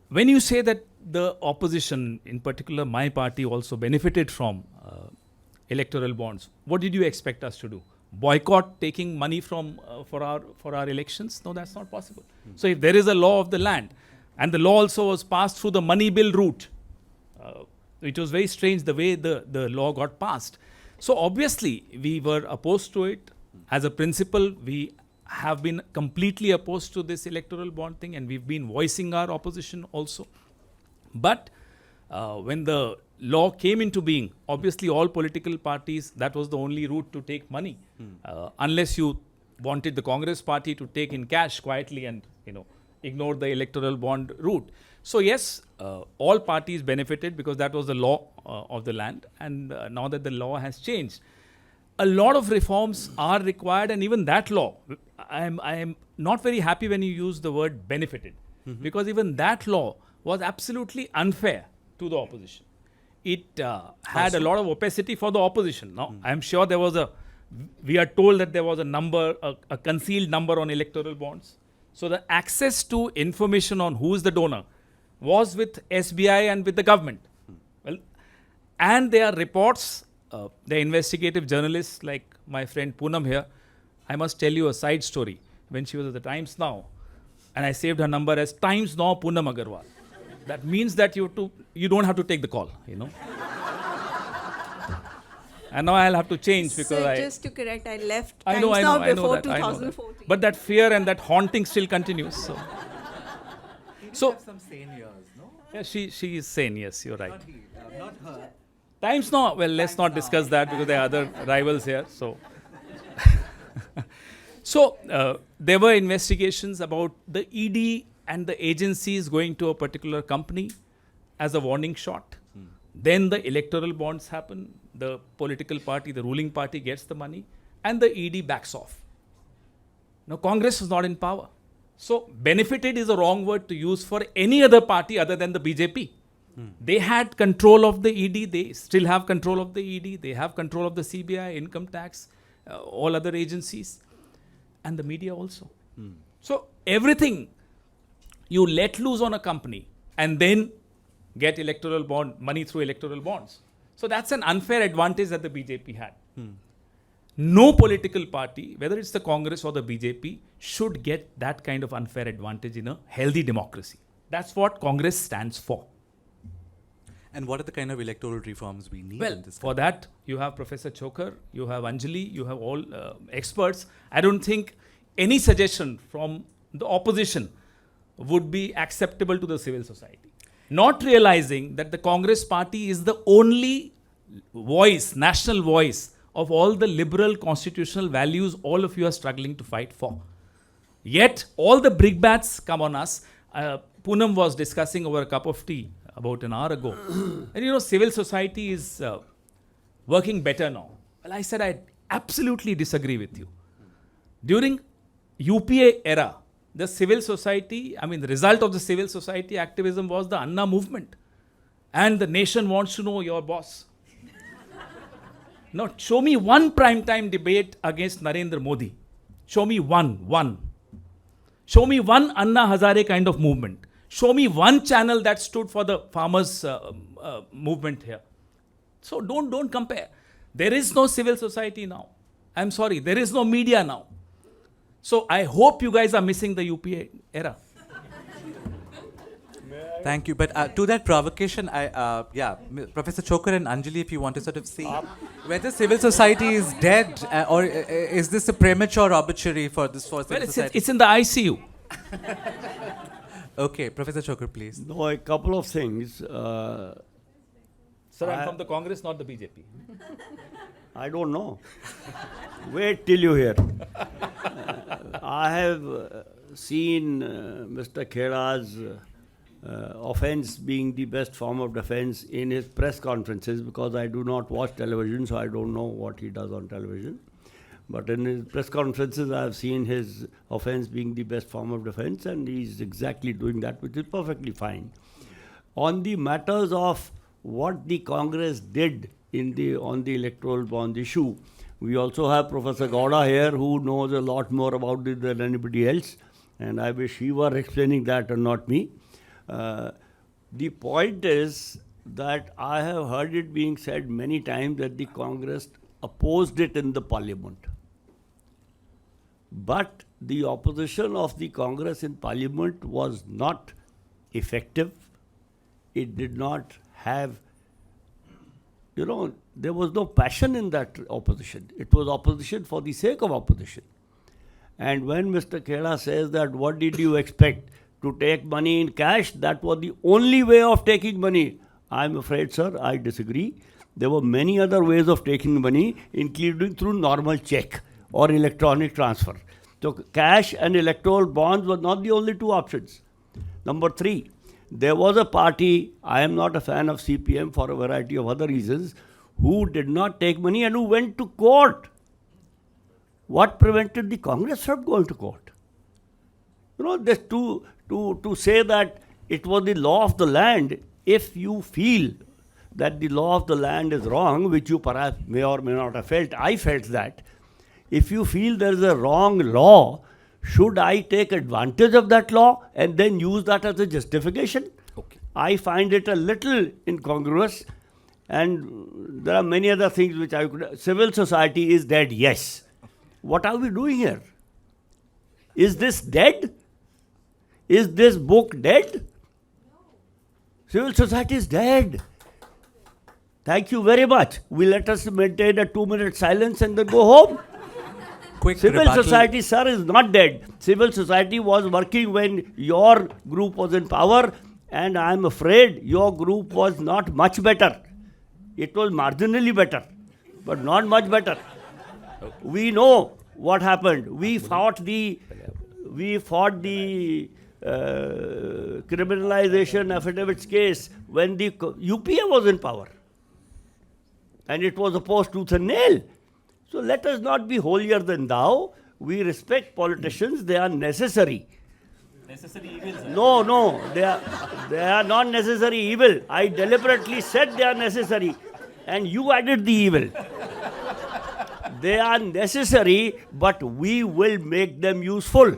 when you say that the opposition, in particular my party, also benefited from electoral bonds, what did you expect us to do? Boycott taking money from for our elections? No, that's not possible. So if there is a law of the land, and the law also was passed through the money bill route, it was very strange the way the law got passed. So obviously we were opposed to it. As a principle, we have been completely opposed to this electoral bond thing, and we've been voicing our opposition also. But when the law came into being, obviously all political parties, that was the only route to take money, unless you wanted the Congress party to take in cash quietly and ignore the electoral bond route. So yes, all parties benefited because that was the law of the land, and now that the law has changed, a lot of reforms are required. And even that law, I am not very happy when you use the word benefited, because even that law was absolutely unfair to the opposition. It had a lot of opacity for the opposition. Now, I am sure we are told that there was a number, a concealed number on electoral bonds. So the access to information on who is the donor was with SBI and with the government. Well, and there are reports, the investigative journalists like my friend Poonam here. I must tell you a side story. When she was at the Times Now, and I saved her number as Times Now Poonam Agarwal. That means that you don't have to take the call, And now I'll have to change because just to correct, I left I know before that, 2014. But that fear and that haunting still continues. So have some sane years, no? yeah, she is sane. Yes, you're right. Not her. Times Now. Well, let's not discuss that because there are other rivals here. So there were investigations about the ED and the agencies going to a particular company as a warning shot. Then the electoral bonds happen. The political party, the ruling party gets the money, and the ED backs off. Now, Congress was not in power. So, benefited is a wrong word to use for any other party other than the BJP. They had control of the ED. They still have control of the ED. They have control of the CBI, income tax, all other agencies, and the media also. So, everything you let loose on a company and then get electoral bond money through electoral bonds. So that's an unfair advantage that the BJP had. No political party, whether it's the Congress or the BJP, should get that kind of unfair advantage in a healthy democracy. That's what Congress stands for. And what are the kind of electoral reforms we need Well, in this for that, you have Professor Chhokar, you have Anjali, you have all experts. I don't think any suggestion from the opposition would be acceptable to the civil society. Not realizing that the Congress party is the only voice, national voice of all the liberal constitutional values all of you are struggling to fight for. Yet, all the brickbats come on us. Poonam was discussing over a cup of tea about an hour ago. And civil society is working better now. Well, I said I absolutely disagree with you. During UPA era, the civil society, the result of the civil society activism was the Anna movement. And the nation wants to know your boss. Now, show me one primetime debate against Narendra Modi. Show me one. Show me one Anna Hazare kind of movement. Show me one channel that stood for the farmers' movement here. So don't compare. There is no civil society now. I'm sorry, there is no media now. So I hope you guys are missing the UPA era. Thank you. But to that provocation, Professor Chhokar and Anjali, if you want to sort of see whether civil society is dead or is this a premature obituary for this civil society? It's in the ICU. Okay, Professor Chhokar, please. No, a couple of things. Sir, I'm from the Congress, not the BJP. I don't know. Wait till you hear. I have seen Mr. Khera's offense being the best form of defense in his press conferences, because I do not watch television, so I don't know what he does on television. But in his press conferences, I have seen his offense being the best form of defense, and he's exactly doing that, which is perfectly fine. On the matters of what the Congress did on the electoral bond issue, we also have Professor Gowda here, who knows a lot more about it than anybody else, and I wish he were explaining that and not me. The point is that I have heard it being said many times that the Congress opposed it in the parliament. But the opposition of the Congress in parliament was not effective. It did not have, there was no passion in that opposition. It was opposition for the sake of opposition. And when Mr. Khera says that, what did you expect? To take money in cash? That was the only way of taking money. I'm afraid, sir, I disagree. There were many other ways of taking money, including through normal check or electronic transfer. So cash and electoral bonds were not the only two options. Number 3, there was a party, I am not a fan of CPM for a variety of other reasons, who did not take money and who went to court. What prevented the Congress from going to court? This to say that it was the law of the land, if you feel that the law of the land is wrong, which you perhaps may or may not have felt, I felt that. If you feel there is a wrong law, should I take advantage of that law and then use that as a justification? Okay. I find it a little incongruous, and there are many other things which I could. Civil society is dead, yes. What are we doing here? Is this dead? Is this book dead? Civil society is dead. Thank you very much. Will let us maintain a 2-minute silence and then go home? Quick Civil rebuttal. society, sir, is not dead. Civil society was working when your group was in power, and I am afraid your group was not much better. It was marginally better, but not much better. We know what happened. We fought the criminalization affidavits case when the UPA was in power, and it was opposed tooth and nail. So let us not be holier than thou. We respect politicians; they are necessary. Necessary evils. No, they are not necessary evil. I deliberately said they are necessary, and you added the evil. They are necessary, but we will make them useful.